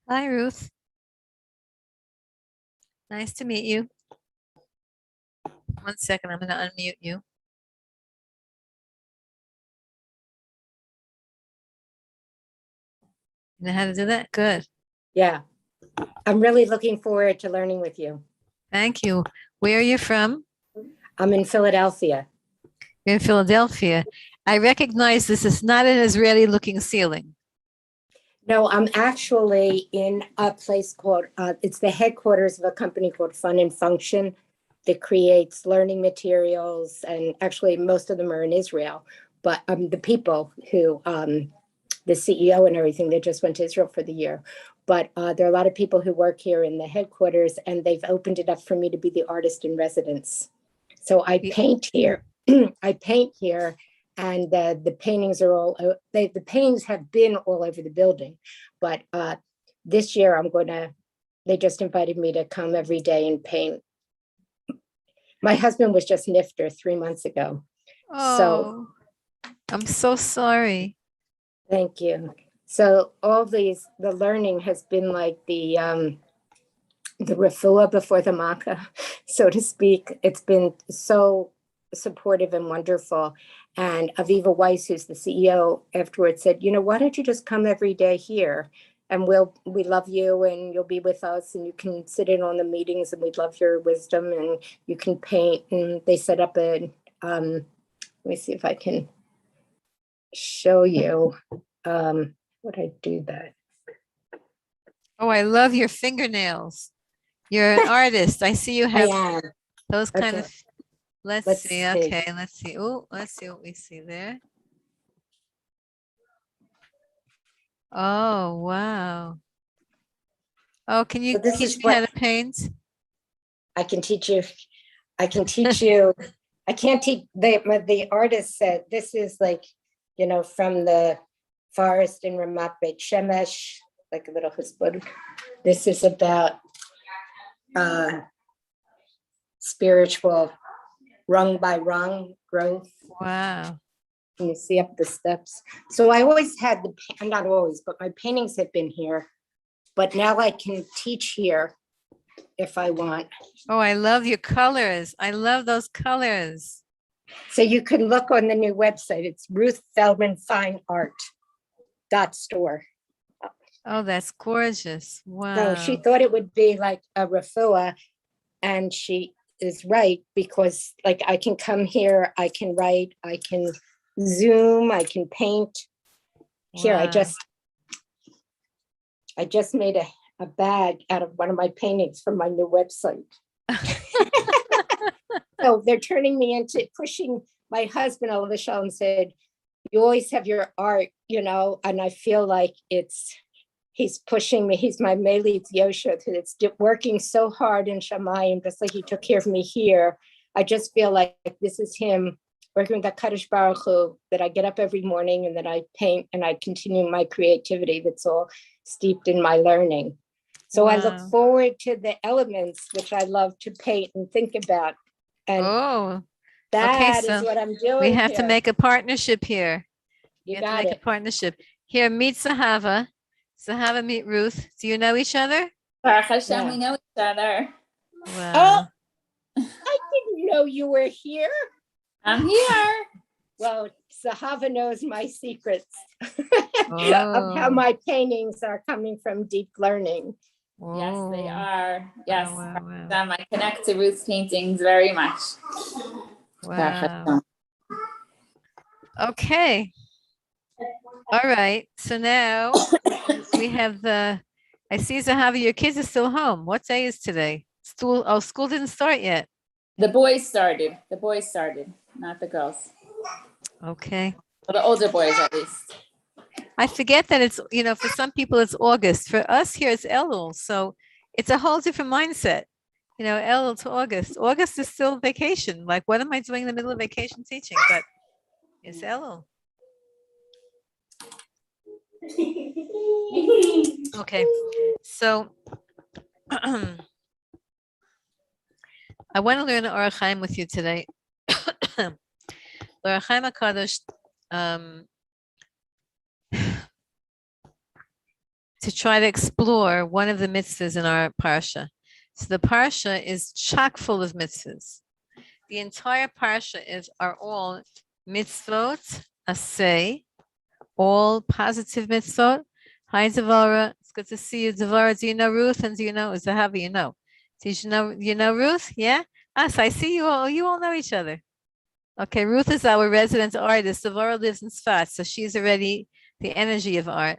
Hi, Ruth. Nice to meet you. 1 second, I'm going to unmute you. You know how to do that? Good. Yeah. I'm really looking forward to learning with you. Thank you. Where are you from? I'm in Philadelphia. You're in Philadelphia. I recognize this is not an Israeli-looking ceiling. No, I'm actually in a place called, it's the headquarters of a company called Fun and Function that creates learning materials. And actually, most of them are in Israel. But the people who, the CEO and everything, they just went to Israel for the year. But there are a lot of people who work here in the headquarters, and they've opened it up for me to be the artist in residence. So I paint here. I paint here. And the paintings are all, the paintings have been all over the building. But this year they just invited me to come every day and paint. My husband was just nifter 3 months ago. Oh, So I'm so sorry. Thank you. So the learning has been like the refuah before the makkah, so to speak. It's been so supportive and wonderful. And Aviva Weiss, who's the CEO, afterwards said, why don't you just come every day here? And we love you, and you'll be with us, and you can sit in on the meetings, and we'd love your wisdom, and you can paint. And they set up let me see if I can show you. Would I do that? Oh, I love your fingernails. You're an artist. I see you have those kind of. Let's see. Okay, let's see. Oh, let's see what we see there. Oh, wow. Oh, can you teach me how to paint? I can teach you. I can teach you. I can't teach. The artist said this is like, from the forest in Ramat Beit Shemesh, like a little chutzpah. This is about spiritual rung by rung growth. Wow. Can you see up the steps? So I always had not always, but my paintings have been here. But now I can teach here if I want. Oh, I love your colors. I love those colors. So you can look on the new website. It's ruthfeldmanfineart.store. Oh, that's gorgeous. Wow. So she thought it would be like a refuah, and she is right, because like I can come here, I can write, I can Zoom, I can paint. Here, I just made a bag out of one of my paintings from my new website. So they're turning me into pushing my husband over the show and said, you always have your art, and I feel like he's pushing me. He's my Melitz Yosha. It's working so hard in Shamayim, just like he took care of me here. I just feel like this is him working with HaKadosh Baruch Hu, that I get up every morning and that I paint and I continue my creativity that's all steeped in my learning. So I look forward to the elements, which I love to paint and think about. And that is what I'm doing. We have to make a partnership here. You got to make a partnership. Here, meet Sahava. Sahava, meet Ruth. Do you know each other? Hashem, we know each other. Wow. Oh, I didn't know you were here. I'm here. Well, Sahava knows my secrets of how my paintings are coming from deep learning. Yes, they are. Yes. I connect to Ruth's paintings very much. Wow. Okay. All right. So now we have I see, Zahavi, your kids are still home. What day is today? School didn't start yet. The boys started, not the girls. Okay. Well, the older boys, at least. I forget that it's, for some people it's August. For us here, it's Elul. So it's a whole different mindset. Elul to August. August is still vacation. Like, what am I doing in the middle of vacation teaching? But it's Elul. Okay. So I want to learn Orach Chaim with you today. Orach Chaim HaKadosh to try to explore one of the mitzvahs in our Parsha. So the Parsha is chock full of mitzvahs. The entire Parsha are all mitzvot, asay, all positive mitzvot. Hi, Devara. It's good to see you, Devara. Do you know Ruth? And do you know Zahavi? You know. Did you know Ruth? Yeah? So I see you all. You all know each other. Okay, Ruth is our resident artist. Devara lives in Sfat, so she's already the energy of art.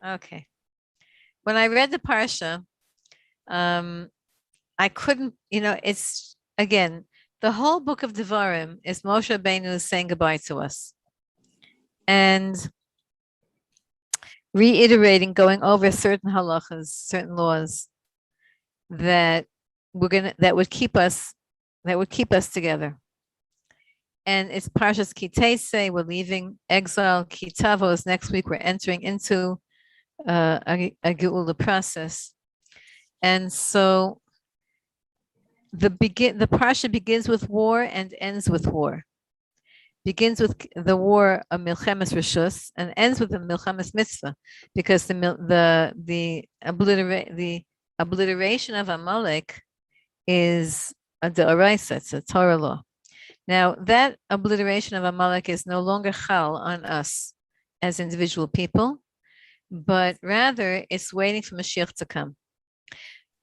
Okay. When I read the Parsha, I couldn't, it's, again, the whole book of Devarim is Moshe Rabbeinu saying goodbye to us. And reiterating, going over certain halachas, certain laws that would keep us together. And it's Parshas Kitese, we're leaving exile. Kitavo is next week, we're entering into a geula process. And so the Parsha begins with war and ends with war. Begins with the war of Milchemes Rishus and ends with the Milchemes Mitzvah, because the obliteration of Amalek is a deoraisa, it's a Torah law. Now that obliteration of Amalek is no longer chal on us as individual people, but rather it's waiting for Mashiach to come.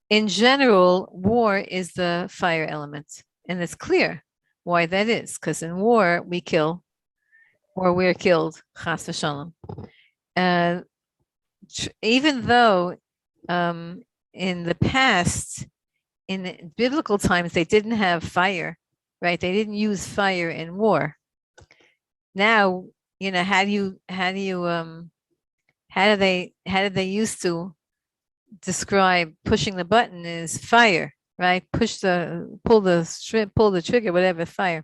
In general, war is the fire element, and it's clear why that is, because in war we kill, or we're killed, chas v'shalom. Even though in the past, in biblical times, they didn't have fire, right? They didn't use fire in war. Now, how did they used to describe pushing the button is fire, right? Pull the trigger, whatever, fire.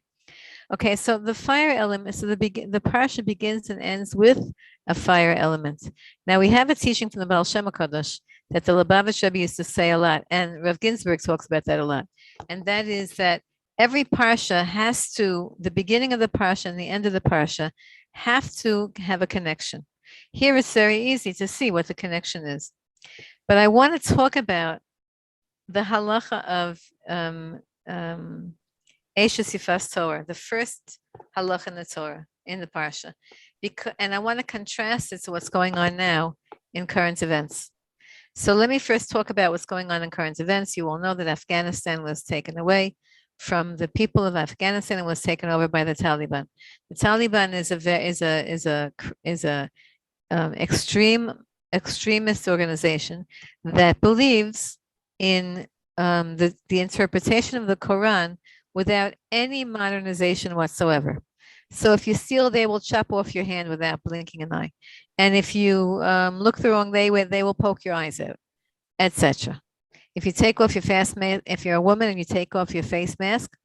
Okay, so the fire element, so the Parsha begins and ends with a fire element. Now we have a teaching from the Baal Shem HaKadosh that the Lubavitch Rebbe used to say a lot, and Rav Ginsburg talks about that a lot, and that is that every Parsha the beginning of the Parsha and the end of the Parsha have to have a connection. Here it's very easy to see what the connection is. But I want to talk about the halacha of Eshes Yifas Torah, the first halacha in the Torah, in the Parsha. And I want to contrast it to what's going on now in current events. So let me first talk about what's going on in current events. You all know that Afghanistan was taken away from the people of Afghanistan and was taken over by the Taliban. The Taliban is a extremist organization that believes in the interpretation of the Quran without any modernization whatsoever. So if you steal, they will chop off your hand without blinking an eye. And if you look the wrong way, they will poke your eyes out, etc. If you take off your face mask, if you're a woman and you take off your face mask,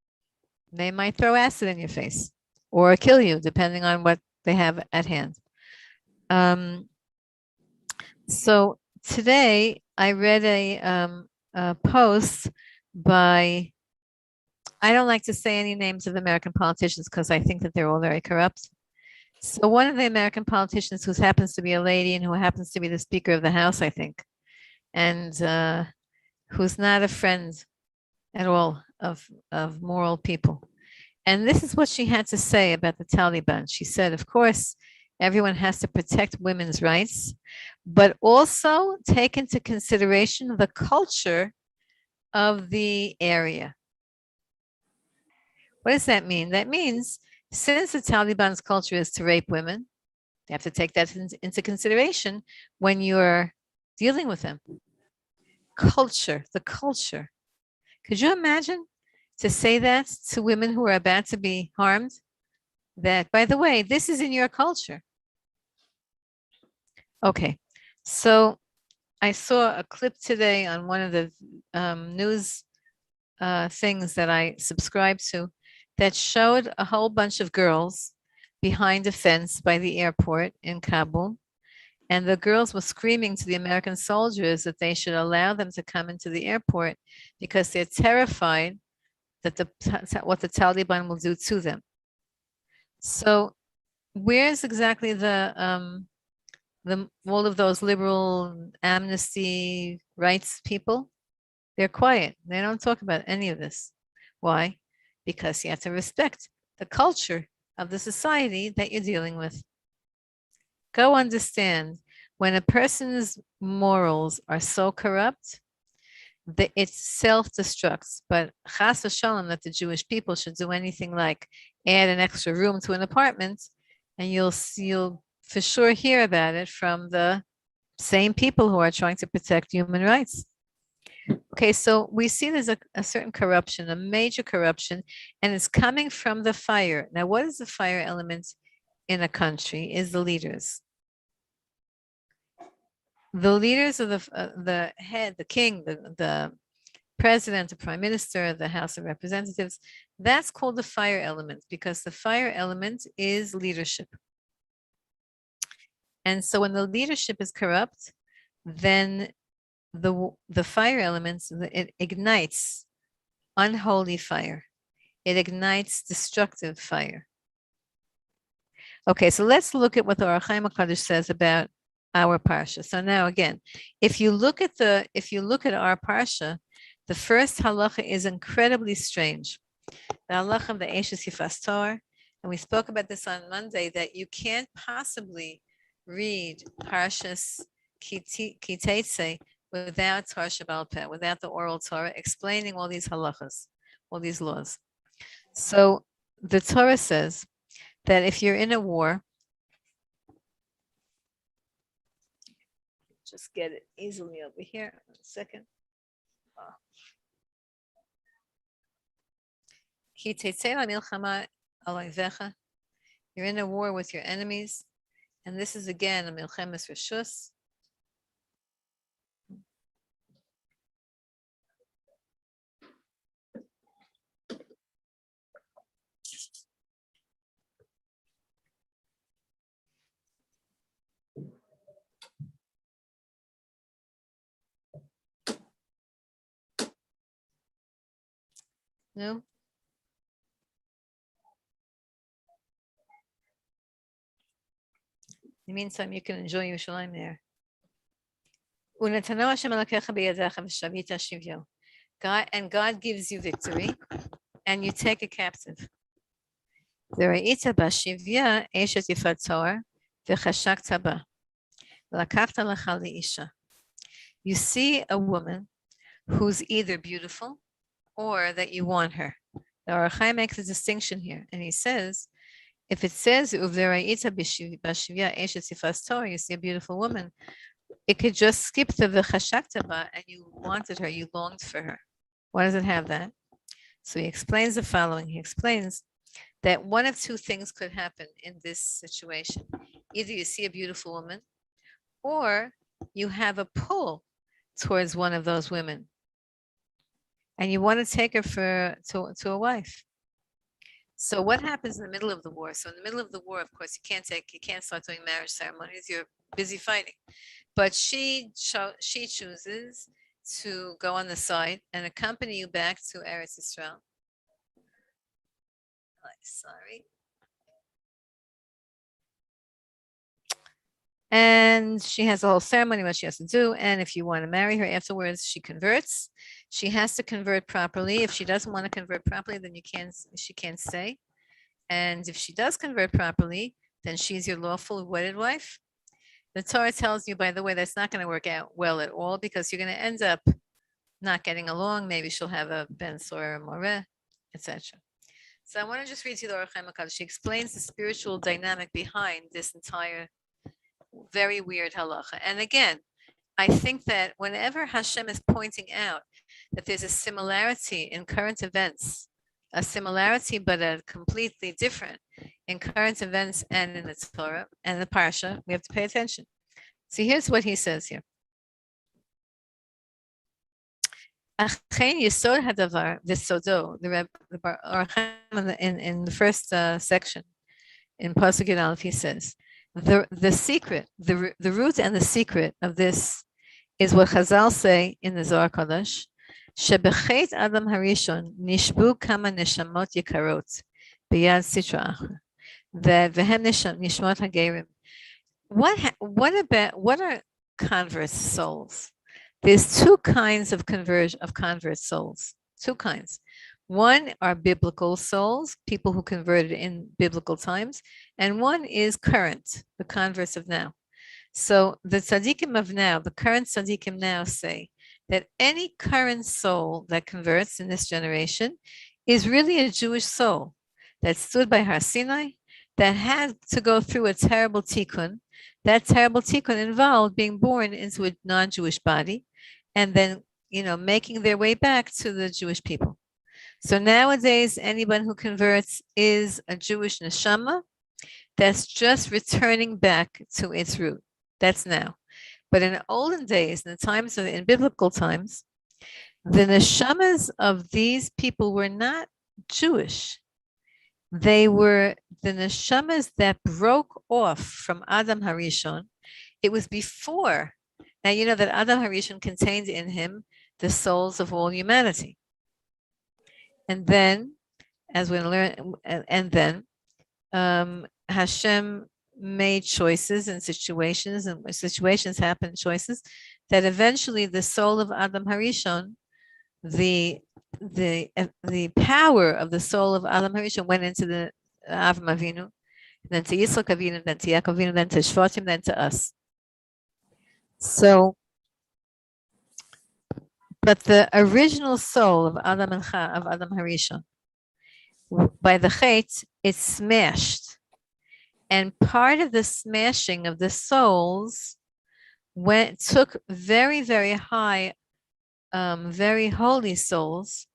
they might throw acid in your face or kill you, depending on what they have at hand. So today I read a post by, I don't like to say any names of American politicians because I think that they're all very corrupt. So one of the American politicians who happens to be a lady and who happens to be the Speaker of the House, I think, and who's not a friend at all of moral people. And this is what she had to say about the Taliban. She said, of course, everyone has to protect women's rights, but also take into consideration the culture of the area. What does that mean? That means since the Taliban's culture is to rape women, you have to take that into consideration when you're dealing with them. Culture, the culture. Could you imagine to say that to women who are about to be harmed? That, by the way, this is in your culture. Okay, so I saw a clip today on one of the news things that I subscribe to that showed a whole bunch of girls behind a fence by the airport in Kabul. And the girls were screaming to the American soldiers that they should allow them to come into the airport because they're terrified that what the Taliban will do to them. So where's exactly the all of those liberal amnesty rights people, they're quiet. They don't talk about any of this. Why? Because you have to respect the culture of the society that you're dealing with. Go understand, when a person's morals are so corrupt, that it self-destructs. But chas v'shalom that the Jewish people should do anything like add an extra room to an apartment, and you'll for sure hear about it from the same people who are trying to protect human rights. Okay, so we see there's a certain corruption, a major corruption, and it's coming from the fire. Now, what is the fire element in a country? Is the leaders. The leaders of the head, the king, the president, the prime minister, the House of Representatives, that's called the fire element, because the fire element is leadership. And so when the leadership is corrupt, then the fire elements, it ignites unholy fire. It ignites destructive fire. Okay, so let's look at what the Ohr HaChaim HaKadosh says about our Parsha. So now again, if you look at our Parsha, the first halacha is incredibly strange. The halacha of the Eshes Yifas Torah, and we spoke about this on Monday, that you can't possibly read Parshas Kitetse without Torah Shabbal Peh, without the oral Torah explaining all these halachas, all these laws. So the Torah says that if you're in a war, just get it easily over here. 1 second. You're in a war with your enemies, and this is again a milchemes reshus. No? In the meantime, you can enjoy Yerushalayim there. God gives you victory, and you take a captive. You see a woman who's either beautiful or that you want her. The Ohr HaChaim makes a distinction here, and he says, if it says you see a beautiful woman, it could just skip the v'chashakta ba, and you wanted her, you longed for her. Why does it have that? So he explains the following. He explains that one of two things could happen in this situation. Either you see a beautiful woman, or you have a pull towards one of those women, and you want to take her to a wife. So what happens in the middle of the war? So in the middle of the war, of course, you can't start doing marriage ceremonies. You're busy fighting. But she chooses to go on the side and accompany you back to Eretz Yisrael. Sorry. And she has a whole ceremony, what she has to do. And if you want to marry her afterwards, she converts. She has to convert properly. If she doesn't want to convert properly, then she can't stay. And if she does convert properly, then she's your lawful wedded wife. The Torah tells you, by the way, that's not going to work out well at all, because you're going to end up not getting along. Maybe she'll have a ben sorer moreh, etc. So I want to just read to you the Ohr HaChaim HaKadosh. She explains the spiritual dynamic behind this entire very weird halacha. And again, I think that whenever Hashem is pointing out that there's a similarity in current events, a similarity but a completely different in current events and in the Torah and the Parsha, we have to pay attention. See, here's what he says here. In the first section, in Pasuk Yud Aleph, he says, the secret, the root and the secret of this is what Chazal say in the Zohar Kodesh, Shebechet Adam Harishon nishbu kama neshamot yikarot b'yad sitra achra, that v'hem nishmot hagerim. what are converse souls? There's two kinds of convert souls. Two kinds. One are biblical souls, people who converted in biblical times, and one is current, the converts of now. So the tzaddikim of now, the current tzaddikim now say that any current soul that converts in this generation is really a Jewish soul that stood by Har Sinai, that had to go through a terrible tikkun. That terrible tikkun involved being born into a non-Jewish body and then, making their way back to the Jewish people. So nowadays, anyone who converts is a Jewish neshama that's just returning back to its root. That's now. But in olden days, in biblical times, the neshamas of these people were not Jewish. They were the neshamas that broke off from Adam Harishon. It was before. Now, you know that Adam Harishon contained in him the souls of all humanity. And then, as we learn, Hashem made choices and situations happen, choices that eventually the soul of Adam Harishon, the power of the soul of Adam Harishon went into the Avram Avinu, then to Yitzchak Avinu, then to Yaakov Avinu, then to Shvatim, then to us. So, but the original soul of Adam Harishon, by the Chet, it's smashed. And part of the smashing of the souls took very, very high, very holy souls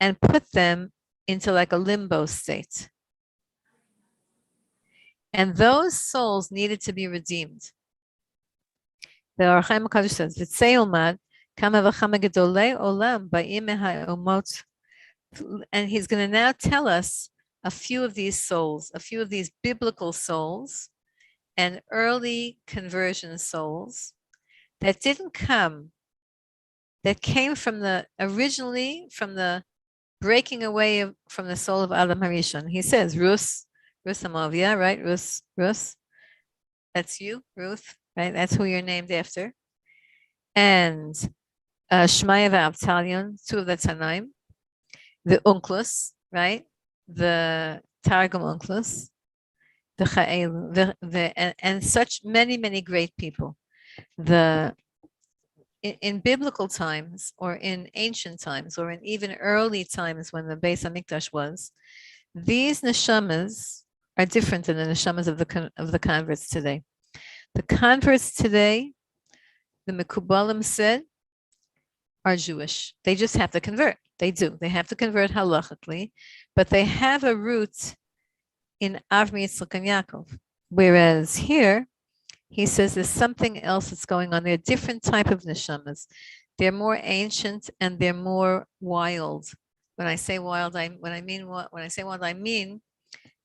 and put them into like a limbo state. And those souls needed to be redeemed. The Hashem says, and he's going to now tell us a few of these souls, a few of these biblical souls and early conversion souls that didn't come, that came originally from the breaking away from the soul of Adam Harishon. He says, Ruth Amovia, right? Ruth. That's you, Ruth, right? That's who you're named after. And Shmaya Avtalion, two of the Tanaim. The Unklus, right? The Targum Unklus, the Cha'el, and such many great people. In biblical times, or in ancient times, or in even early times when the Beis Hamikdash was, these neshamas are different than the neshamas of the converts today. The converts today, the Mekubalim said, are Jewish. They just have to convert. They do. They have to convert halachically, but they have a root in Avram, Yitzchak, and Yaakov. Whereas here, he says there's something else that's going on. They're a different type of neshamas. They're more ancient and they're more wild. When I say wild, I mean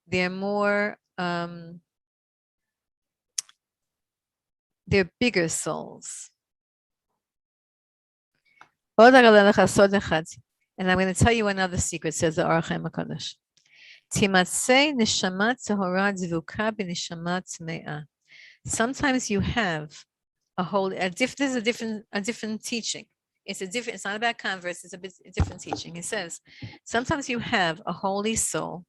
they're more. They're bigger souls. And I'm going to tell you another secret, says the Orach HaKadosh. Sometimes you have this is a different teaching. It's not about converse, it's a different teaching. It says, sometimes you have a holy soul,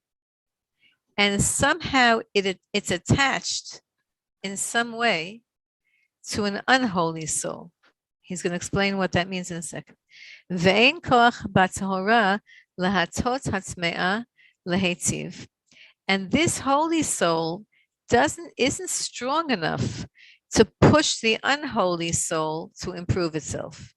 and somehow it's attached in some way to an unholy soul. He's going to explain what that means in a second. Ve'ein koach b'tahora lahatot hatzme'a lehetziv. And this holy soul isn't strong enough to push the unholy soul to improve itself.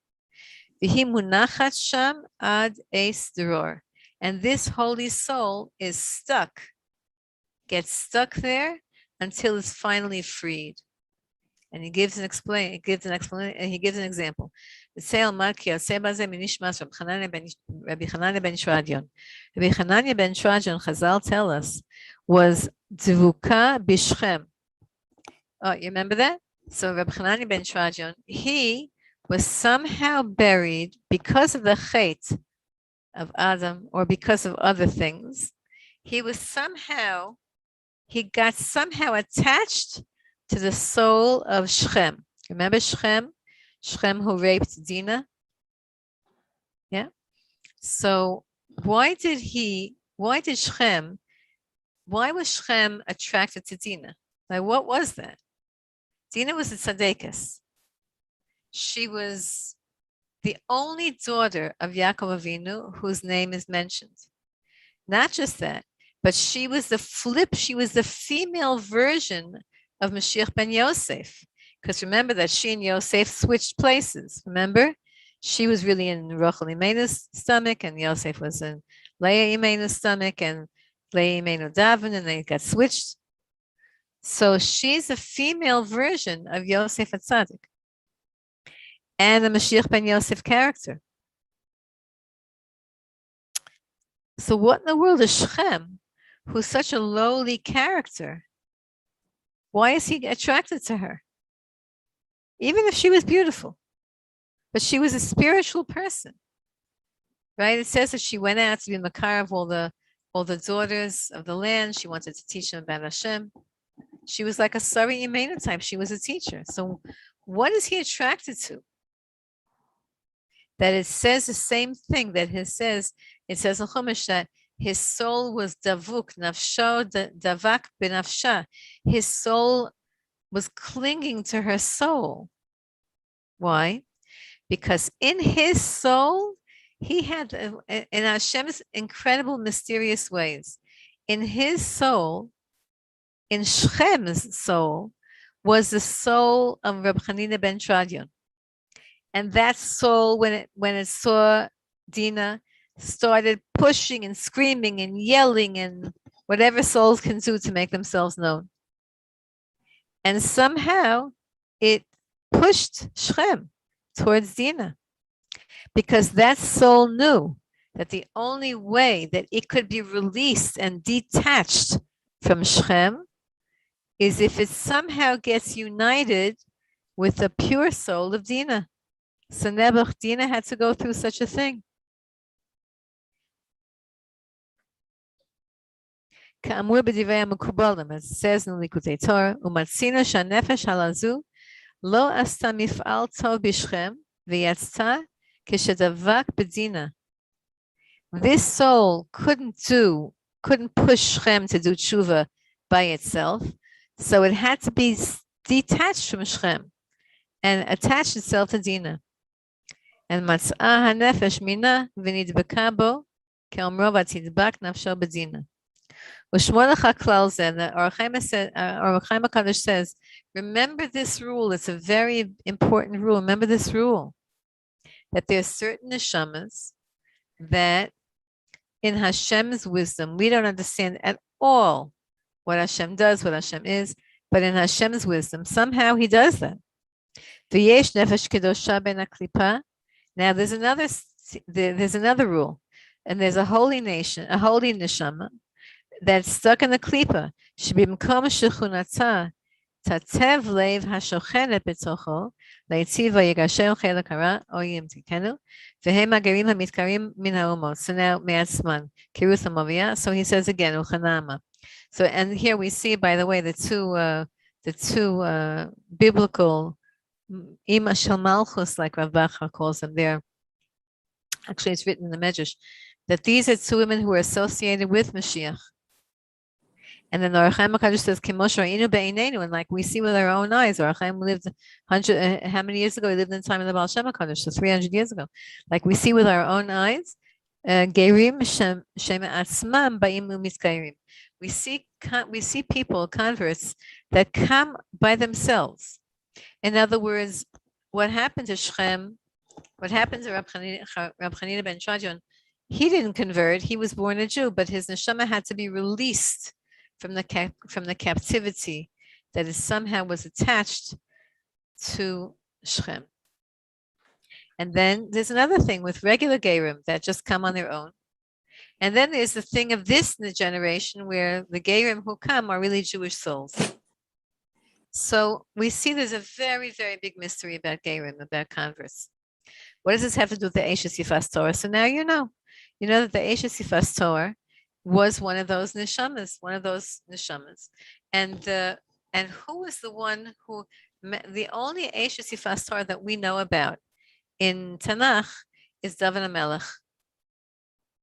V'hi munachat sham ad eis dror. And this holy soul gets stuck there until it's finally freed. And he gives an example. The Seil Malki Sebaze Minishmas Rabbi Hanania ben Shradyon. Rabbi Hanania ben Shradyon, Chazal tell us, was Dvuka Bishchem. Oh, you remember that? So Rabbi Hanania ben Shradyon, he was somehow buried because of the Chet of Adam, or because of other things. He got somehow attached to the soul of Shechem. Remember Shechem? Shechem who raped Dinah? Yeah. So why was Shechem attracted to Dinah? Like, what was that? Dinah was a tzaddikus. She was the only daughter of Yaakov Avinu whose name is mentioned. Not just that, but she was the female version of Mashiach ben Yosef. Because remember that she and Yosef switched places. Remember? She was really in Rachel Imenu's stomach, and Yosef was in Leah Imenu's stomach, and Leah Imenu Davin, and they got switched. So she's a female version of Yosef HaTzadik and the Mashiach ben Yosef character. So what in the world is Shechem, who's such a lowly character? Why is he attracted to her? Even if she was beautiful, but she was a spiritual person, right? It says that she went out to be makar of all the daughters of the land. She wanted to teach them about Hashem. She was like a Sari Yemena type. She was a teacher. So what is he attracted to? That it says the same thing that it says in Chumash that his soul was davuk, nafsho davak benafsha. His soul was clinging to her soul. Why? Because in his soul, he had, in Hashem's incredible, mysterious ways, in his soul, in Shechem's soul, was the soul of Reb Chanina ben Tradion. And that soul, when it saw Dinah, started pushing and screaming and yelling and whatever souls can do to make themselves known. And somehow it pushed Shechem towards Dinah, because that soul knew that the only way that it could be released and detached from Shechem is if it somehow gets united with the pure soul of Dinah. So Nebuch, Dinah had to go through such a thing. כאמור בדברי המקובלים, it says in Likutei Torah, ומצינו שהנפש הלזו לא עשתה מפעל טוב בשכם, ויצאה כשדבק בדינה. This soul couldn't push Shechem to do tshuva by itself, so it had to be detached from Shechem and attach itself to Dinah. And מצאה הנפש מינה ונדבקה בו, כאומרו ותדבק נפשו בדינה. ושמור לך כלל זה, the Or Chaim HaKadosh says, remember this rule, it's a very important rule, remember this rule, that there are certain nishamas that in Hashem's wisdom, we don't understand at all what Hashem does, what Hashem is, but in Hashem's wisdom, somehow he does that. V'yesh nefesh kedosha ben haklipa. Now there's another rule, and there's a holy nation, a holy neshama, that's stuck in the klipa. Shebimkom shechunata tatev lev hashochenet betocho leitiv vayigashem chelak hara oyim tikenu vehem agarim hamitkarim min haumot. So now me'atzman kirus hamovia. So he says again uchanama. So and here we see, by the way, the two biblical ima shel malchus, like Rav Bacha calls them. There, actually, it's written in the Medrash that these are two women who are associated with Mashiach. And then Or Chaim HaKadosh says, "Kimosh ra'inu be'einenu," and like we see with our own eyes. Or Chaim lived how many years ago? He lived in the time of the Baal Shem HaKadosh, so 300 years ago. Like we see with our own eyes, Gerim shema atzmam ba'im u'mitkayrim. We see people, converts, that come by themselves. In other words, what happened to Shechem? What happened to Reb Chanina ben Tradion? He didn't convert. He was born a Jew, but his neshama had to be released from the captivity that somehow was attached to Shechem. And then there's another thing with regular Gerim that just come on their own. And then there's the thing of this generation where the Gerim who come are really Jewish souls. So we see there's a very, very big mystery about Gerim, about converse. What does this have to do with the Eishes Yifas Torah? So now you know that the Eishes Yifas Torah was one of those nishamas, And the And who was the one who, the only Eshes Yifas Torah that we know about in Tanakh is David HaMelech.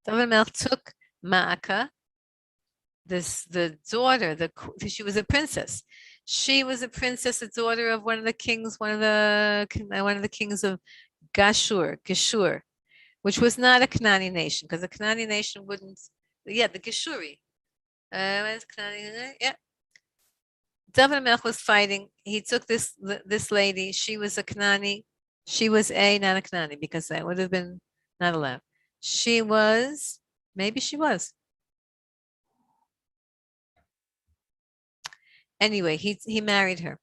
David HaMelech took Ma'aka, the daughter, she was a princess. She was a princess, the daughter of one of the kings, one of the kings of Geshur, which was not a Canaanite nation, because the Canaanite nation wouldn't. Yeah, the Geshuri. Yeah. David HaMelech was fighting. He took this lady. She was a Canaanite. She was not a Canaanite, because that would have been not allowed. Maybe she was. Anyway, he married her.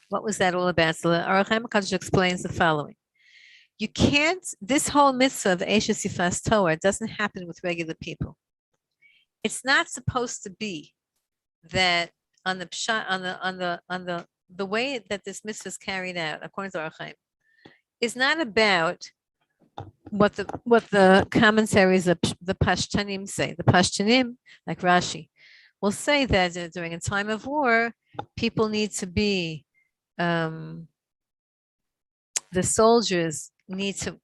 What was that all about? So the Aruch HaKadosh explains the following. You can't, this whole mitzvah of Eshes Yifas Torah doesn't happen with regular people. It's not supposed to be that on the way that this mitzvah is carried out, according to Aruch HaKadosh, is not about what the commentaries of the Pashtanim say. The Pashtanim, like Rashi, will say that during a time of war, people need to be, the soldiers need to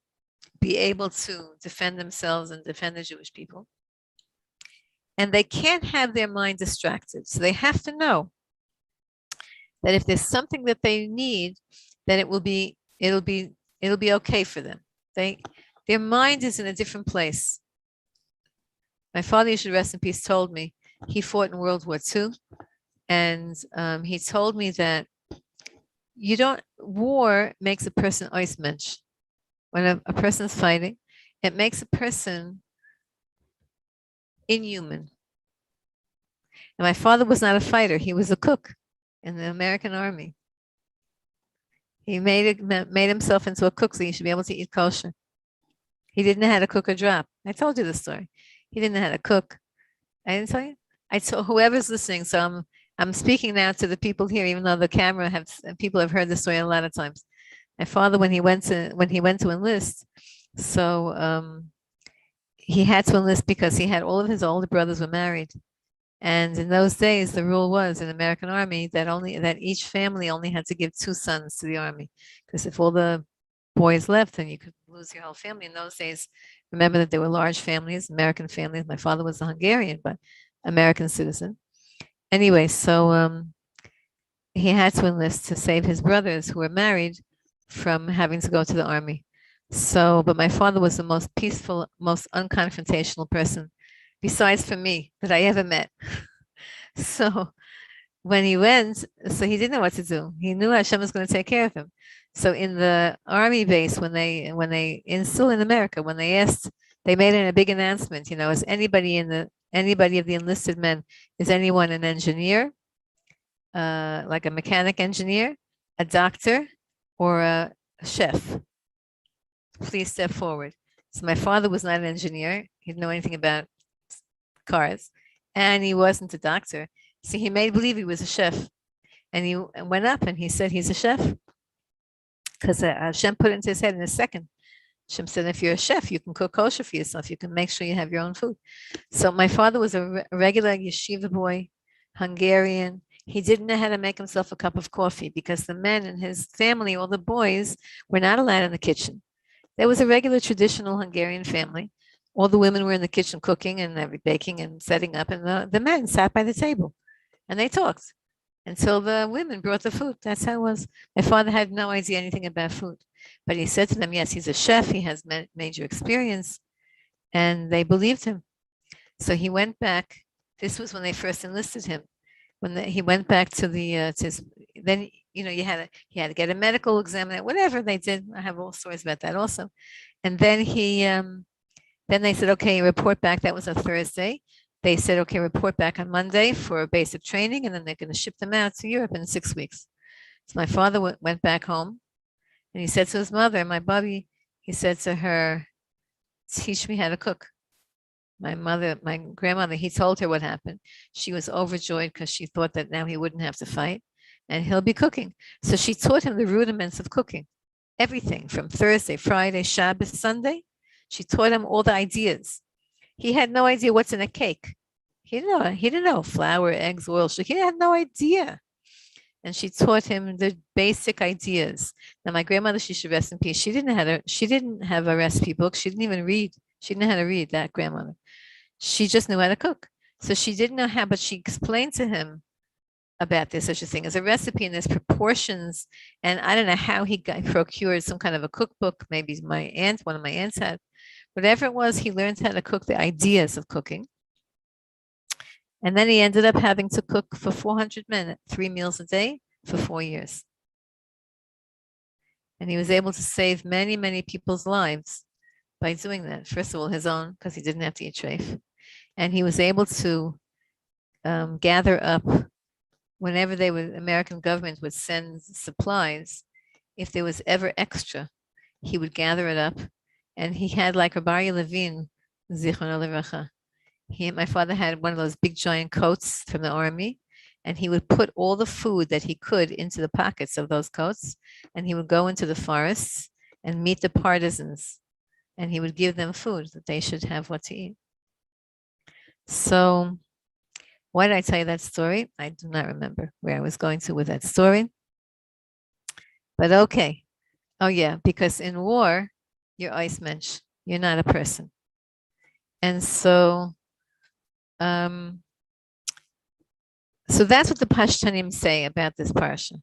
be able to defend themselves and defend the Jewish people. And they can't have their mind distracted. So they have to know that if there's something that they need, then it'll be okay for them. Their mind is in a different place. My father, you should rest in peace, told me he fought in World War II, and he told me that war makes a person oismensch. When a person's fighting, it makes a person inhuman. And my father was not a fighter; he was a cook in the American Army. He made himself into a cook, so he should be able to eat kosher. He didn't know how to cook or drop. I told you the story. He didn't know how to cook. I didn't tell you. I told whoever's listening. So I'm speaking now to the people here, even though the camera people have heard the story a lot of times. My father, when he went to enlist, so he had to enlist because he had all of his older brothers were married, and in those days the rule was in the American Army that each family only had to give 2 sons to the army, because if all the boys left, then you could lose your whole family. In those days, remember that there were large families, American families. My father was a Hungarian, but American citizen. Anyway, so he had to enlist to save his brothers who were married from having to go to the army. So, but my father was the most peaceful, most unconfrontational person, besides for me, that I ever met. So when he went, so he didn't know what to do. He knew Hashem was going to take care of him. So in the army base, when they still in America, when they asked, they made a big announcement, is anybody of the enlisted men, is anyone an engineer, like a mechanic engineer, a doctor, or a chef? Please step forward. So my father was not an engineer. He didn't know anything about cars, and he wasn't a doctor. So he made believe he was a chef, and he went up and he said he's a chef, because Hashem put it into his head in a second. Hashem said, if you're a chef, you can cook kosher for yourself. You can make sure you have your own food. So my father was a regular yeshiva boy, Hungarian. He didn't know how to make himself a cup of coffee, because the men in his family, all the boys, were not allowed in the kitchen. There was a regular traditional Hungarian family. All the women were in the kitchen cooking and baking and setting up, and the men sat by the table and they talked until the women brought the food. That's how it was. My father had no idea anything about food, but he said to them, yes, he's a chef. He has major experience, and they believed him. So he went back. This was when they first enlisted him. He went back to then he had to get a medical exam, whatever they did. I have all stories about that also. And then then they said, okay, report back. That was a Thursday. They said, okay, report back on Monday for basic training, and then they're going to ship them out to Europe in 6 weeks. So my father went back home, and he said to his mother, my Bobby, he said to her, teach me how to cook. My grandmother, he told her what happened. She was overjoyed because she thought that now he wouldn't have to fight and he'll be cooking. So she taught him the rudiments of cooking, everything from Thursday, Friday, Shabbos, Sunday. She taught him all the ideas. He had no idea what's in a cake. He didn't know flour, eggs, oil. He had no idea. and she taught him the basic ideas. Now, my grandmother, she should rest in peace. She didn't have a recipe book. She didn't even read. She didn't know how to read, that grandmother. She just knew how to cook. So she didn't know how, but she explained to him about there's such a thing as a recipe and there's proportions. And I don't know how he procured some kind of a cookbook. Maybe one of my aunts had. Whatever it was, he learned how to cook, the ideas of cooking. And then he ended up having to cook for 400 men, 3 meals a day for 4 years. And he was able to save many, many people's lives by doing that. First of all, his own, because he didn't have to eat treif. And he was able to gather up whenever American government would send supplies, if there was ever extra, he would gather it up. And he had like Rabbi Levine, Zichrono Livracha. My father had one of those big giant coats from the army, and he would put all the food that he could into the pockets of those coats, and he would go into the forests and meet the partisans, and he would give them food that they should have what to eat. So why did I tell you that story? I do not remember where I was going to with that story. But okay. Oh yeah, because in war, you're ice mensch. You're not a person. And so that's what the Pashtanim say about this Parsha.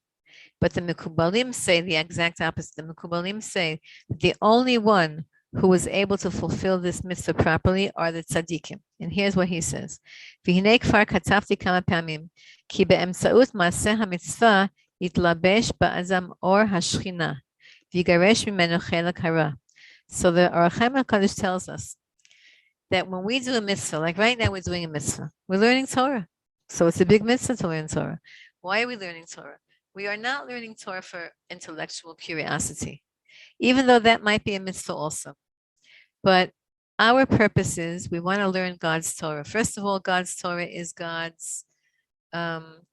But the Mekubalim say the exact opposite. The Mekubalim say that the only one who was able to fulfill this mitzvah properly are the tzaddikim. And here's what he says. V'hinei kfar katzavti kama pamim, ki be'emtzaut ma'aseh hamitzvah yitlabesh ba'azam or hashchina, v'yigaresh mimenu chelak hara. So the Arachem HaKadosh tells us that when we do a mitzvah, like right now we're doing a mitzvah, we're learning Torah. So it's a big mitzvah to learn Torah. Why are we learning Torah? We are not learning Torah for intellectual curiosity, even though that might be a mitzvah also. But our purpose is we want to learn God's Torah. First of all, God's Torah is God's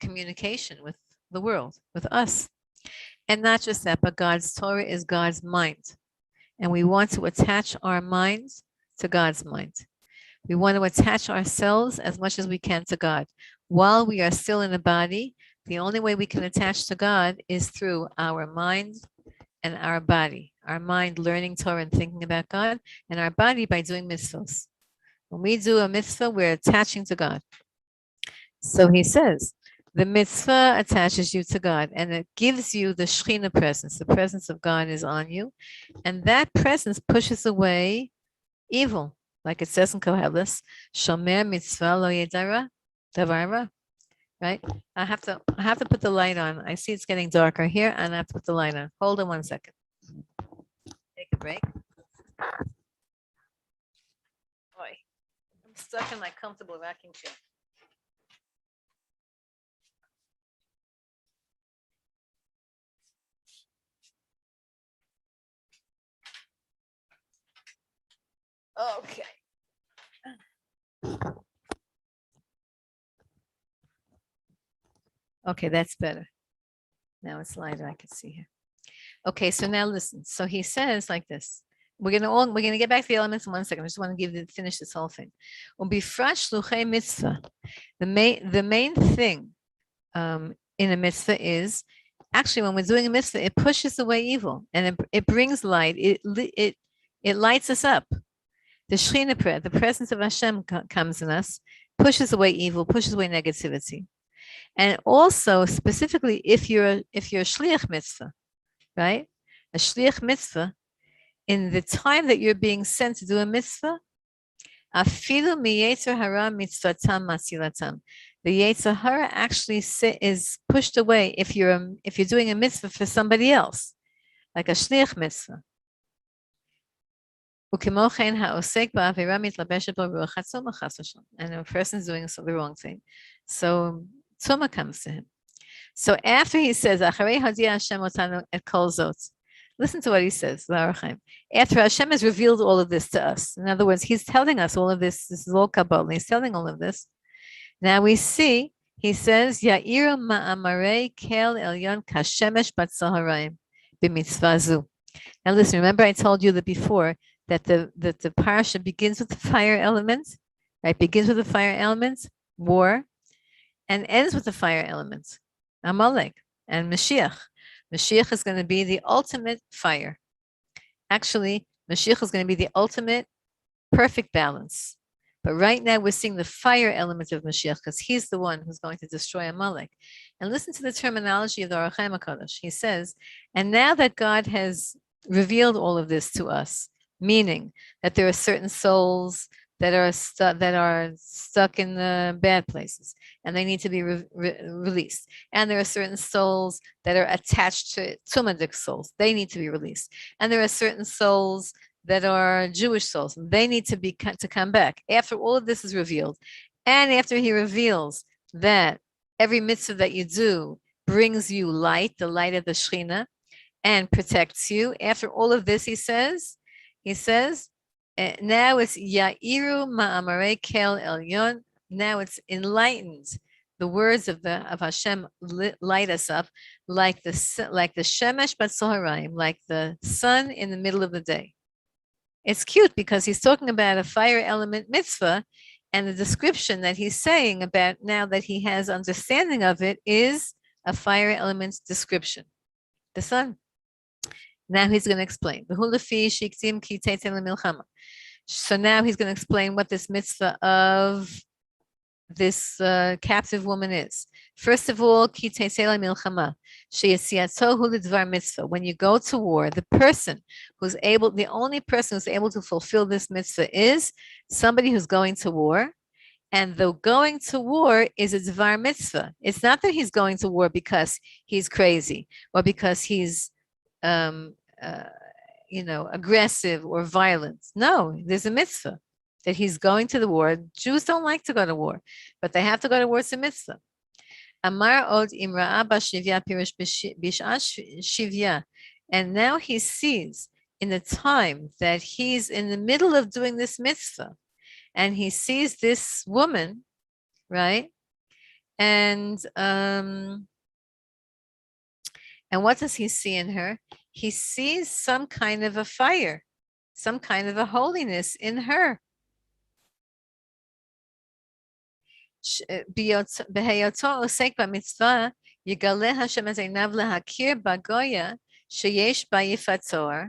communication with the world, with us. And not just that, but God's Torah is God's mind. And we want to attach our minds to God's mind. We want to attach ourselves as much as we can to God. While we are still in the body, the only way we can attach to God is through our mind and our body. Our mind learning Torah and thinking about God, and our body by doing mitzvahs. When we do a mitzvah, we're attaching to God. So he says, the mitzvah attaches you to God, and it gives you the Shekhinah presence. The presence of God is on you, and that presence pushes away evil. Like it says in Koheles, Shomer mitzvah lo yedara davara. Right? I have to put the light on. I see it's getting darker here, and I have to put the light on. Hold on 1 second. Take a break. Boy, I'm stuck in my comfortable rocking chair. Okay. Okay, that's better. Now it's lighter. I can see here. Okay, so now listen. So he says like this. We're gonna get back to the elements in 1 second. I just want to finish this whole thing. Mitzvah. The main thing in a mitzvah is actually when we're doing a mitzvah, it pushes away evil and it brings light. It lights us up. The Shekhinah, the presence of Hashem comes in us, pushes away evil, pushes away negativity. And also, specifically, if you're a shliach mitzvah, right? A shliach mitzvah, in the time that you're being sent to do a mitzvah, afilu miyetzer hara mitzvatam masilatam. The yetzer hara actually is pushed away if you're doing a mitzvah for somebody else, like a shliach mitzvah. And a person's doing the wrong thing. So Tumah comes to him. So after he says, listen to what he says. After Hashem has revealed all of this to us, in other words, he's telling us all of this. This is all Kabbalah. He's telling all of this. Now we see, he says, Ya'iru ma'amarei kel elyon kashemesh batzaharayim b'mitzvah. Now listen, remember I told you that before, that the Parsha begins with the fire element, right? Begins with the fire element, war, and ends with the fire element, Amalek. and Mashiach. Mashiach is going to be the ultimate fire. Actually, Mashiach is going to be the ultimate perfect balance. But right now we're seeing the fire element of Mashiach because he's the one who's going to destroy Amalek. And listen to the terminology of the Ohr HaChaim HaKadosh. He says, and now that God has revealed all of this to us, meaning that there are certain souls that are stuck in the bad places and they need to be released. And there are certain souls that are attached to Tumadik souls. They need to be released. And there are certain souls that are Jewish souls. They need to come back. After all of this is revealed, and after he reveals that every mitzvah that you do brings you light, the light of the Shekhinah, and protects you. After all of this, he says, now it's Ya'iru Ma'amarei Kel Elyon. Now it's enlightened. The words of Hashem light us up like the Shemesh Batzoharayim, like the sun in the middle of the day. It's cute because he's talking about a fire element mitzvah, and the description that he's saying about now that he has understanding of it is a fire element description. The sun. Now he's going to explain. So now he's going to explain what this mitzvah of this captive woman is. First of all, when you go to war, the only person who's able to fulfill this mitzvah is somebody who's going to war. And the going to war is a dvar mitzvah. It's not that he's going to war because he's crazy or because he's aggressive or violent. No, there's a mitzvah that he's going to the war. Jews don't like to go to war, but they have to go to war. It's a mitzvah. Amar od imra'a b'shivya pirish b'sh'at shivya. And now he sees in the time that he's in the middle of doing this mitzvah, and he sees this woman, right? And what does he see in her? He sees some kind of a fire, some kind of a holiness in her. בהיותו עוסק במצווה, יגלה השם את עיניו להכיר בגויה שיש בה יפת תואר,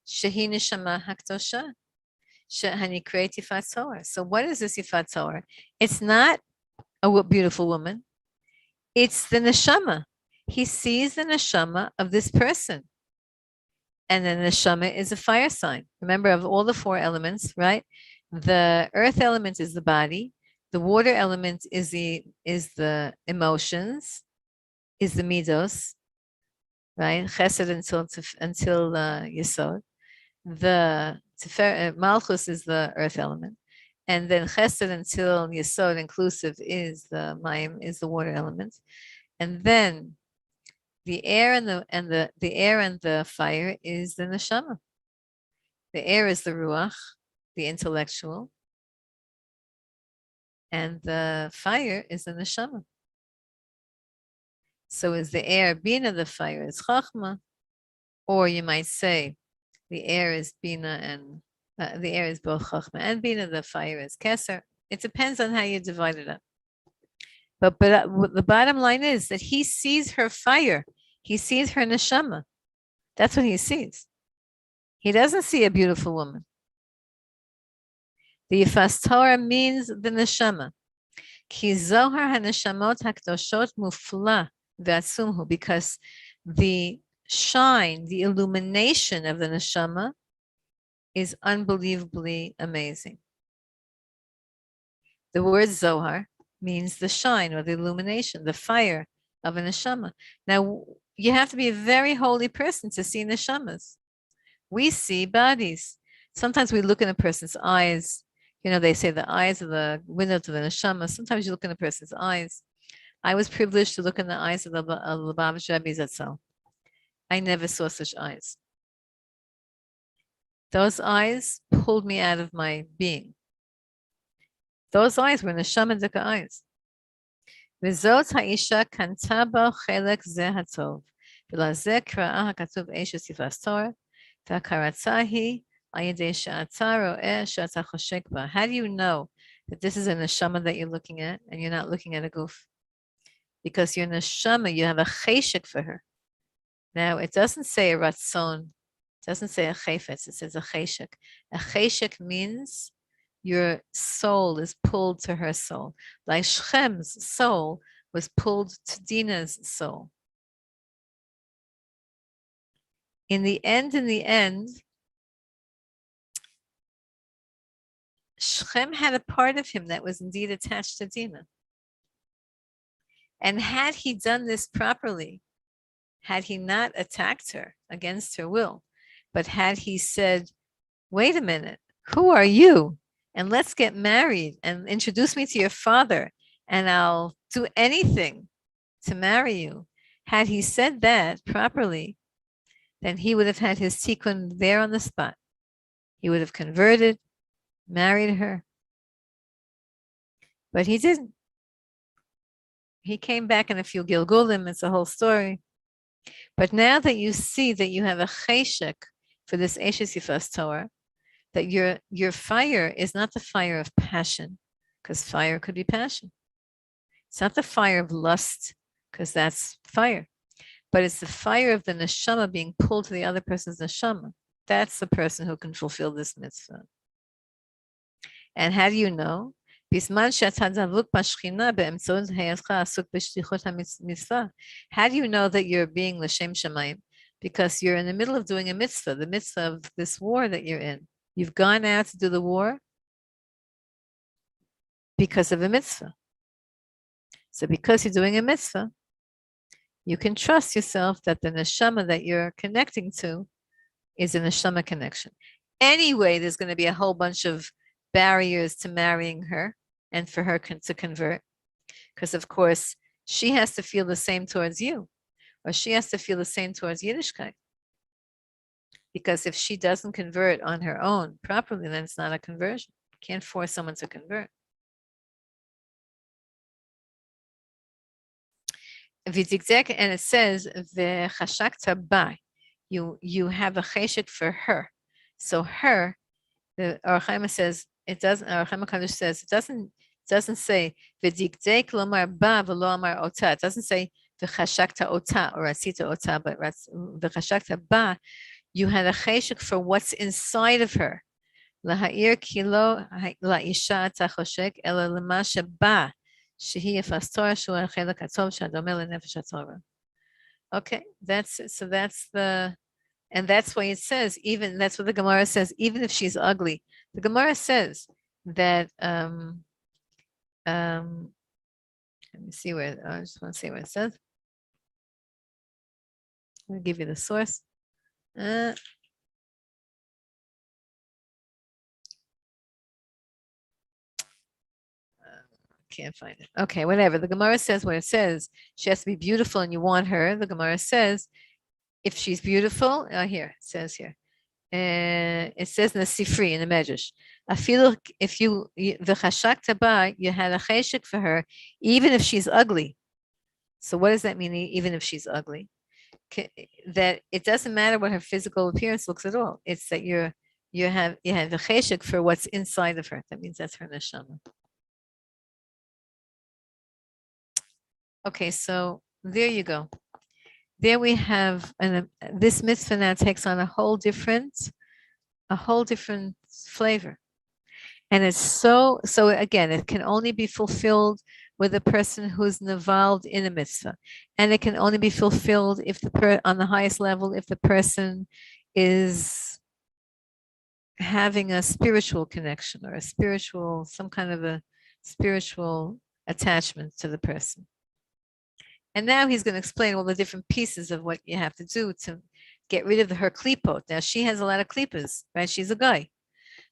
שהיא נשמה הקדושה, שהנקראת יפת תואר. So what is this יפת תואר? It's not a beautiful woman. It's the neshama. He sees the neshama of this person. And the neshama is a fire sign. Remember, of all the four elements, right? The earth element is the body. The water element is the emotions, is the midos, right? Chesed until Yesod. The Malchus is the earth element. And then Chesed until Yesod inclusive is the Mayim, is the water element. And then the air and the fire is the neshama. The air is the ruach, the intellectual, and the fire is the neshama. So is the air bina, the fire is chachma, or you might say the air is bina and the air is both chachma and bina, the fire is keser. It depends on how you divide it up. But the bottom line is that he sees her fire. He sees her neshama. That's what he sees. He doesn't see a beautiful woman. The Yifas Torah means the neshama. Ki zohar haneshamot hakdoshot mufla v'atzumhu, because the shine, the illumination of the neshama is unbelievably amazing. The word zohar means the shine or the illumination, the fire of a neshama. Now, you have to be a very holy person to see neshamas. We see bodies. Sometimes we look in a person's eyes. You know, they say the eyes are the window to the neshama. Sometimes you look in a person's eyes. I was privileged to look in the eyes of the Lubavitch Rebbe Zatzal. I never saw such eyes. Those eyes pulled me out of my being. Those eyes were neshama dika eyes. וזאת האישה קנתה בו חלק זה הטוב, ולזה קראה הכתוב אשת יפת תואר, והכרתה היא על ידי שאתה רואה שאתה חושק בה. How do you know that this is a neshama that you're looking at and you're not looking at a goof? because you're neshama, you have a cheshek for her. Now, it doesn't say a ratzon, it doesn't say a chayfetz, it says a cheshek. A cheshek means your soul is pulled to her soul. Like Shechem's soul was pulled to Dinah's soul. In the end, Shechem had a part of him that was indeed attached to Dinah. And had he done this properly, had he not attacked her against her will, but had he said, wait a minute, who are you? And let's get married and introduce me to your father, and I'll do anything to marry you. Had he said that properly, then he would have had his tikkun there on the spot. He would have converted, married her. But he didn't. He came back in a few gilgulim, it's a whole story. But now that you see that you have a cheshek for this Eshes Yifas Torah, that your fire is not the fire of passion, because fire could be passion. It's not the fire of lust, because that's fire. But it's the fire of the neshama being pulled to the other person's neshama. That's the person who can fulfill this mitzvah. And how do you know? How do you know that you're being l'shem shamayim? Because you're in the middle of doing a mitzvah, the mitzvah of this war that you're in. You've gone out to do the war because of a mitzvah. So because you're doing a mitzvah, you can trust yourself that the neshama that you're connecting to is a neshama connection. Anyway, there's going to be a whole bunch of barriers to marrying her and for her to convert. Because, of course, she has to feel the same towards you, or she has to feel the same towards Yiddishkeit. Because if she doesn't convert on her own properly, then it's not a conversion. You can't force someone to convert. And it says, you have a cheshek for her. So her, the Or HaChaim says, it doesn't, Or HaChaim HaKadosh says, it doesn't say, v'dikdek lomar ba v'lo amar ota. It doesn't say, v'chashakta ota, or asita ota, but v'chashakta ba, you had a cheshek for what's inside of her. Laha'ir kilo la'isha tachoshek ela l'masha ba, shehi yefas Torah shu ha'chelek hatov shadome le'nefesh haTorah. Okay, that's the, and that's why it says, even, that's what the Gemara says, even if she's ugly. The Gemara says that, let me see where, I just want to see what it says. I'll give you the source. Can't find it. Okay, whatever. The Gemara says when it says she has to be beautiful and you want her, the Gemara says if she's beautiful, here, it says here. It says in the Sifri, in the Medrash, I feel if you, the chashak taba, you had a cheshek for her, even if she's ugly. So what does that mean, even if she's ugly? That it doesn't matter what her physical appearance looks at all. It's that you have the cheshek for what's inside of her. That means that's her neshama. Okay, so there you go. There we have, this mitzvah now takes on a whole different flavor. And it's so again, it can only be fulfilled with a person who's involved in a mitzvah. And it can only be fulfilled if on the highest level, if the person is having a spiritual connection or some kind of a spiritual attachment to the person. And now he's going to explain all the different pieces of what you have to do to get rid of her klipot. Now she has a lot of klippas, right? She's a guy.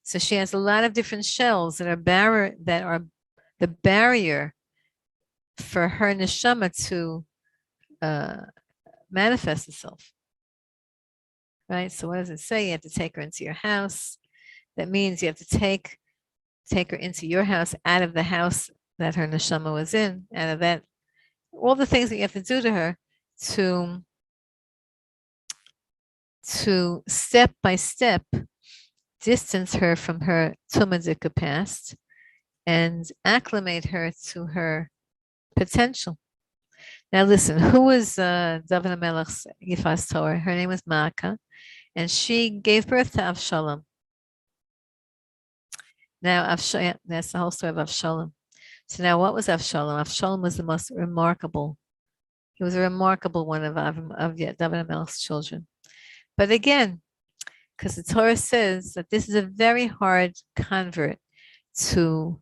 So she has a lot of different shells that are the barrier for her neshama to manifest itself. Right? So what does it say? You have to take her into your house. That means you have to take her into your house, out of the house that her neshama was in, out of that. All the things that you have to do to her to step by step distance her from her tumadika past and acclimate her to her potential. Now listen, who was David HaMelech's Yifas Torah? Her name was Maakah, and she gave birth to Avshalom. Now, that's the whole story of Avshalom. So now what was Avshalom? Avshalom was the most remarkable. He was a remarkable one of David HaMelech's children. But again, because the Torah says that this is a very hard convert to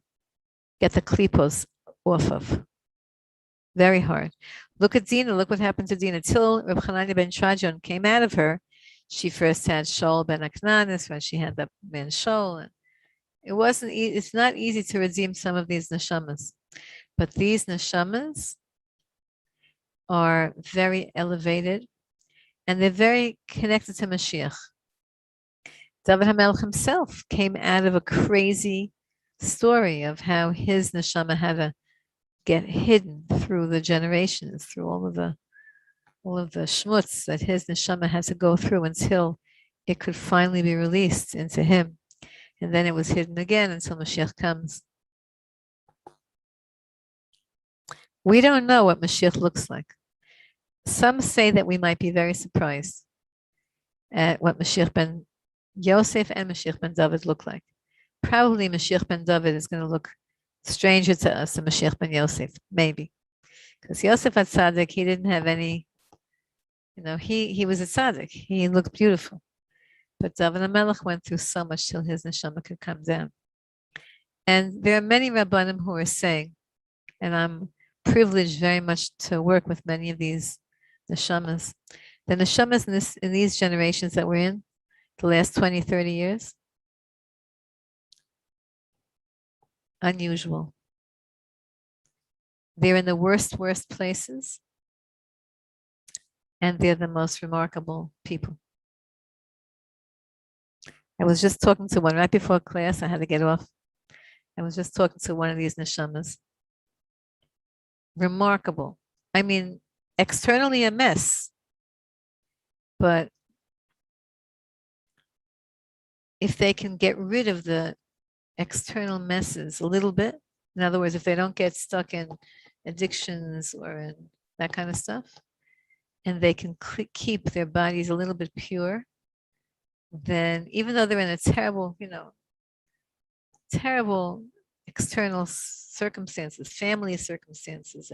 get the klipos off of. Very hard. Look at Dinah. Look what happened to Dinah. Till Reb Chananya ben Trajan came out of her, she first had Shaul ben Aknanis, when she had the man Shaul. And it wasn't. It's not easy to redeem some of these nishamas, but these nishamas are very elevated, and they're very connected to Mashiach. David HaMelech himself came out of a crazy story of how his neshama had to get hidden through the generations, through all of the schmutz that his neshama had to go through until it could finally be released into him. And then it was hidden again until Mashiach comes. We don't know what Mashiach looks like. Some say that we might be very surprised at what Mashiach ben Yosef and Mashiach ben David look like. Probably Mashiach ben David is going to look stranger to us than Mashiach ben Yosef, maybe. Because Yosef at Tzaddik, he didn't have any, he was a Tzaddik. He looked beautiful. But David HaMelech went through so much till his neshama could come down. And there are many Rabbanim who are saying, and I'm privileged very much to work with many of these neshamas. The neshamas in these generations that we're in, the last 20, 30 years, unusual. They're in the worst places, and they're the most remarkable people. I was just talking to one right before class. I had to get off. I was just talking to one of these neshamas. Remarkable. I mean, externally a mess, but if they can get rid of the external messes a little bit, in other words, if they don't get stuck in addictions or in that kind of stuff, and they can keep their bodies a little bit pure, then even though they're in a terrible, terrible external circumstances, family circumstances,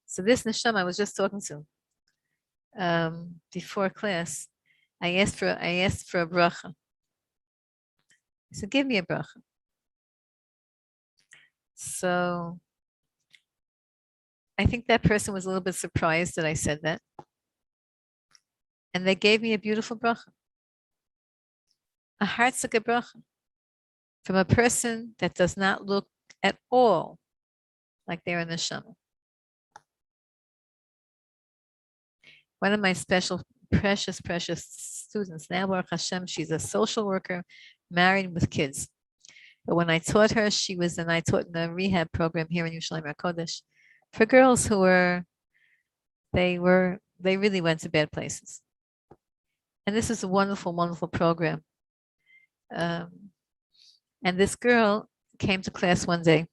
so this neshama I was just talking to before class, I asked for a bracha. I said, give me a bracha. So I think that person was a little bit surprised that I said that. And they gave me a beautiful bracha. A heartzuke bracha. From a person that does not look at all like they're in the neshama. One of my special, precious students, now Baruch Hashem, she's a social worker, married with kids. But when I taught her, I taught in a rehab program here in Yerushalayim HaKodesh for girls who they really went to bad places. And this is a wonderful, wonderful program. And this girl came to class one day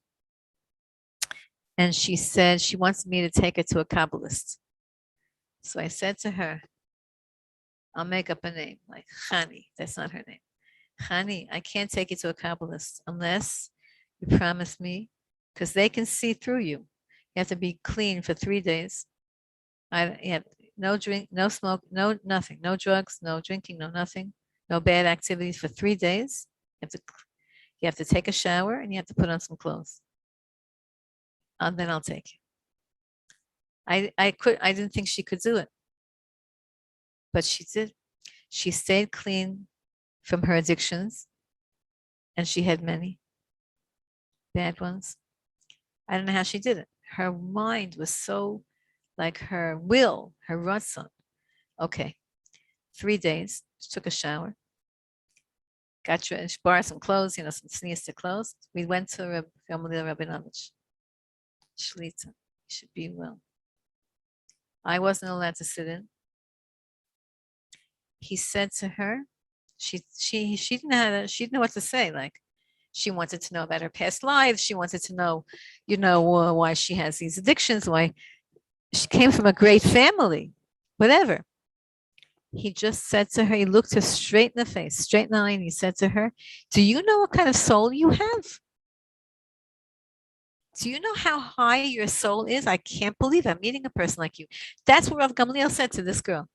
and she said she wants me to take her to a Kabbalist. So I said to her, I'll make up a name, like Chani. That's not her name. Chani, I can't take you to a Kabbalist unless you promise me, because they can see through you. You have to be clean for 3 days. You have no drink, no smoke, no nothing, no drugs, no drinking, no nothing, no bad activities for 3 days. You have to take a shower and you have to put on some clothes. And then I'll take you. I didn't think she could do it. But she did. She stayed clean from her addictions, and she had many bad ones. I don't know how she did it. Her mind was so, like her will, her ratzon. Okay, 3 days, she took a shower, got dressed, she borrowed some clothes, some sneeze clothes. We went to Gamaliel Rabinovich. Shlita, you should be well. I wasn't allowed to sit in. He said to her, she didn't know what to say. Like, She wanted to know about her past lives. She wanted to know, why she has these addictions, why she came from a great family, whatever. He just said to her, he looked her straight in the face, straight in the eye, and he said to her, do you know what kind of soul you have? Do you know how high your soul is? I can't believe I'm meeting a person like you. That's what Rav Gamliel said to this girl.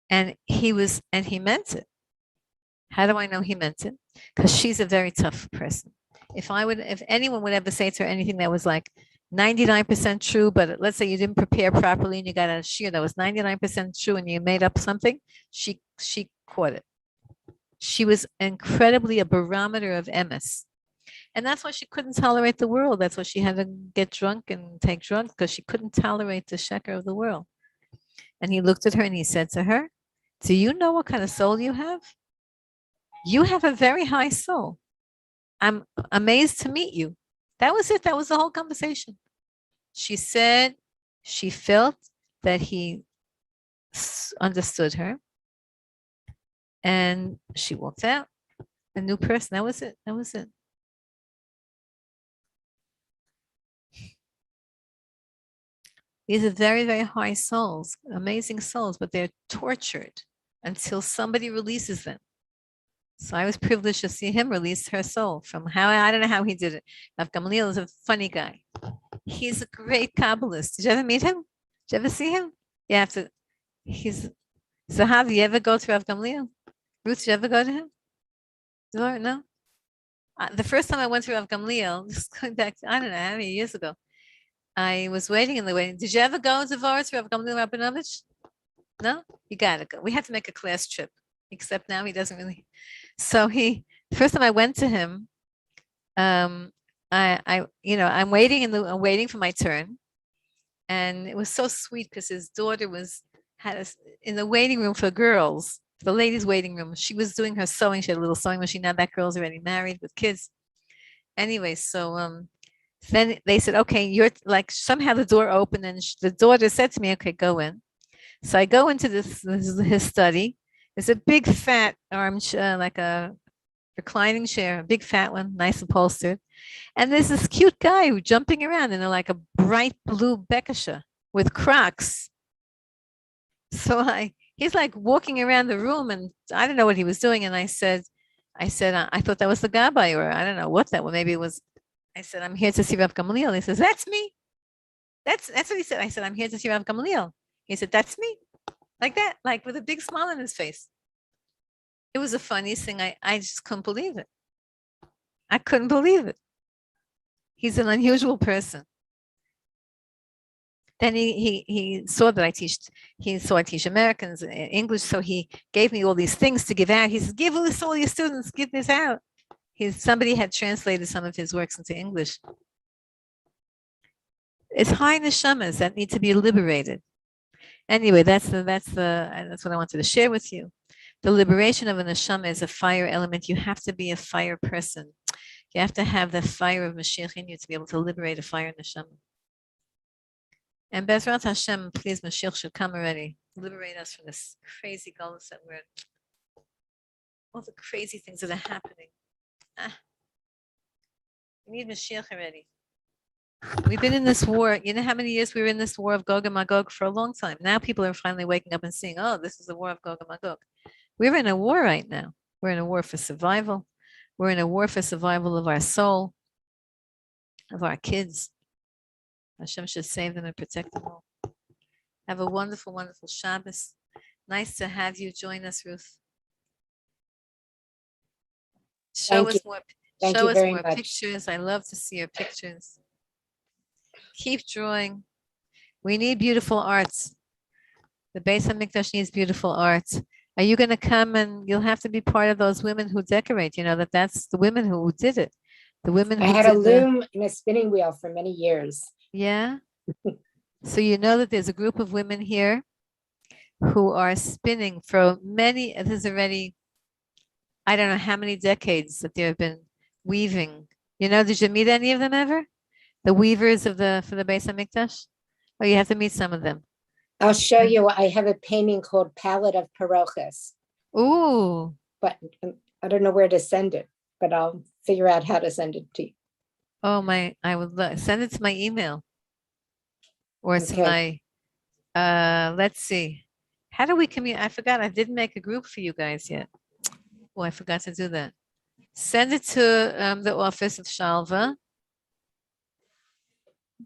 And he meant it. How do I know he meant it? Because she's a very tough person. If anyone would ever say to her anything that was like 99% true, but let's say you didn't prepare properly and you got a shir that was 99% true and you made up something, she caught it. She was incredibly a barometer of emes. And that's why she couldn't tolerate the world. That's why she had to get drunk and take drugs, because she couldn't tolerate the sheker of the world. And he looked at her and he said to her, do you know what kind of soul you have? You have a very high soul. I'm amazed to meet you. That was it. That was the whole conversation. She said she felt that he understood her. And she walked out. A new person. That was it. That was it. These are very, very high souls, amazing souls, but they're tortured until somebody releases them. So I was privileged to see him release her soul from I don't know how he did it. Rav Gamliel is a funny guy. He's a great Kabbalist. Did you ever meet him? Did you ever see him? You have to. Zahav, do you ever go to Rav Gamliel? Ruth, did you ever go to him? No? The first time I went to Rav Gamliel, just going back to, I don't know how many years ago, I was waiting in the waiting. Did you ever go to Rav Gamliel Rabinovich? No? You got to go. We had to make a class trip, except now he doesn't really. So the first time I went to him, I'm waiting I'm waiting for my turn. And it was so sweet because his daughter in the waiting room for girls, the ladies' waiting room. She was doing her sewing. She had a little sewing machine. Now that girl's already married with kids. Anyway, so then they said, okay, you're like, somehow the door opened and the daughter said to me, okay, go in. So I go into his study. It's a big fat armchair, like a reclining chair, a big fat one, nice upholstered. And there's this cute guy who's jumping around in like a bright blue bekasha with Crocs. So he's like walking around the room, and I don't know what he was doing. And I said, I thought that was the gabbai, or I don't know what that was. Maybe it was. I said, I'm here to see Rav Gamliel. He says, that's me. That's what he said. I said, I'm here to see Rav Gamliel. He said, that's me. Like that, like with a big smile on his face. It was the funniest thing. I just couldn't believe it. I couldn't believe it. He's an unusual person. Then he saw that I teach Americans English, so he gave me all these things to give out. He said, give this to all your students, give this out. Somebody had translated some of his works into English. It's high nishamas that need to be liberated. Anyway, that's what I wanted to share with you. The liberation of a neshama is a fire element. You have to be a fire person. You have to have the fire of Mashiach in you to be able to liberate a fire neshama. And Bezrat Hashem, please, Mashiach should come already. Liberate us from this crazy gullus that we're in. All the crazy things that are happening. We need Mashiach already. We've been in this war. You know how many years we were in this war of Gog and Magog? For a long time. Now people are finally waking up and seeing, oh, this is the war of Gog and Magog. We're in a war right now. We're in a war for survival. We're in a war for survival of our soul, of our kids. Hashem should save them and protect them all. Have a wonderful, wonderful Shabbos. Nice to have you join us, Ruth. Show us more pictures. I love to see your pictures. Keep drawing. We need beautiful arts. The Beis HaMikdash needs beautiful arts. Are you going to come and you'll have to be part of those women who decorate? You know, that's the women who did it. The women who I had a loom and a spinning wheel for many years. Yeah. So you know that there's a group of women here who are spinning for there's already, I don't know how many decades that they've been weaving. You know, did you meet any of them ever? The weavers for the Beis HaMikdash? Oh, you have to meet some of them. I'll show you. I have a painting called Palette of Parochas. Ooh, but I don't know where to send it, but I'll figure out how to send it to you. Oh, I would send it to my email or to Okay. my, let's see. How do we communicate? I forgot. I didn't make a group for you guys yet. Oh, I forgot to do that. Send it to the office of Shalva.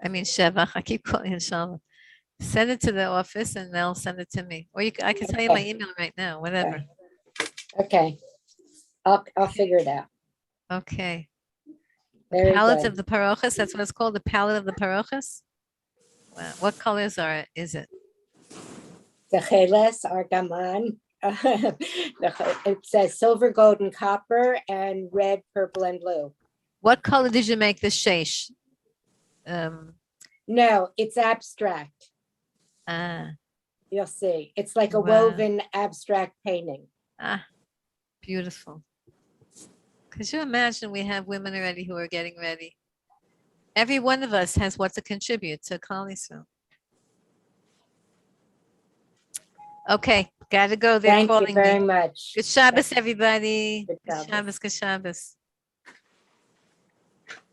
I mean, Sheva. I keep calling it Shalva. Send it to the office and they'll send it to me. Or I can tell you my Okay. email right now, whatever. Okay. I'll figure it out. Okay. Very Palette good. of the parochas. That's what it's called. The palette of the parochas. Wow. What colors is it? The cheles are gaman. It says silver, gold, and copper, and red, purple, and blue. What color did you make the sheish? No, it's abstract. Ah, You'll see. It's like a Wow. woven abstract painting. beautiful. Could you imagine we have women already who are getting ready? Every one of us has what to contribute to Kalisville. Okay, gotta go. They're Thank you calling very me. much. Good Shabbos, everybody. Good Good Shabbos. Shabbos, good Shabbos.